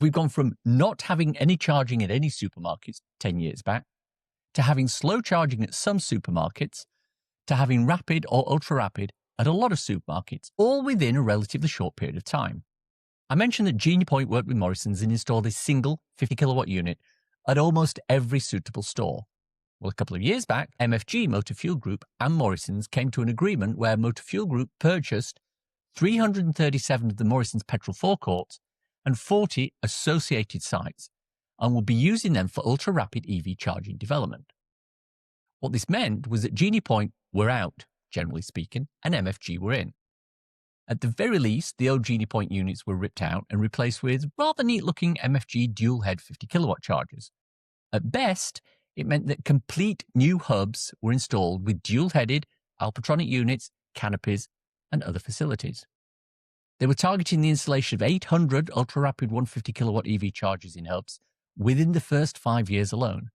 We've gone from not having any charging at any supermarkets 10 years back, to having slow charging at some supermarkets, to having rapid or ultra rapid at a lot of supermarkets, all within a relatively short period of time. I mentioned that Genie Point worked with Morrisons and installed a single 50 kilowatt unit at almost every suitable store. Well, a couple of years back, MFG, Motor Fuel Group, and Morrisons came to an agreement where Motor Fuel Group purchased 337 of the Morrisons petrol forecourts and 40 associated sites, and will be using them for ultra-rapid EV charging development. What this meant was that Genie Point were out, generally speaking, and MFG were in. At the very least, the old Genie Point units were ripped out and replaced with rather neat-looking MFG dual-head 50 kilowatt chargers. At best, it meant that complete new hubs were installed with dual-headed Alpatronic units, canopies, and other facilities. They were targeting the installation of 800 ultra-rapid 150 kilowatt EV chargers in hubs within the first 5 years alone.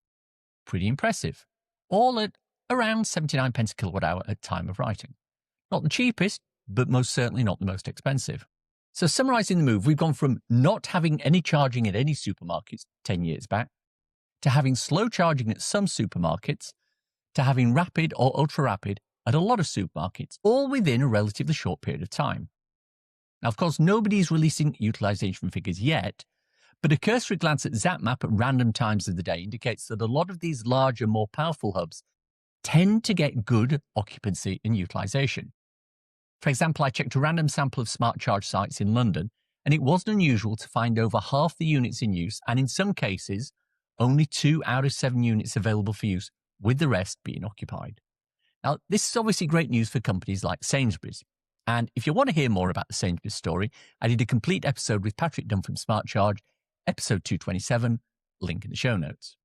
Pretty impressive. All at around 79 pence a kilowatt hour at time of writing. Not the cheapest, but most certainly not the most expensive. So summarising the move, we've gone from not having any charging at any supermarkets 10 years back, to having slow charging at some supermarkets, to having rapid or ultra-rapid at a lot of supermarkets, all within a relatively short period of time. Now, of course, nobody's releasing utilisation figures yet, but a cursory glance at ZapMap at random times of the day indicates that a lot of these larger, more powerful hubs tend to get good occupancy and utilisation. For example, I checked a random sample of smart charge sites in London, and it wasn't unusual to find over half the units in use, and in some cases, only 2 out of 7 units available for use, with the rest being occupied. Now, this is obviously great news for companies like Sainsbury's. And if you want to hear more about the Sainsbury's story, I did a complete episode with Patrick Dunn from Smart Charge, episode 227, link in the show notes.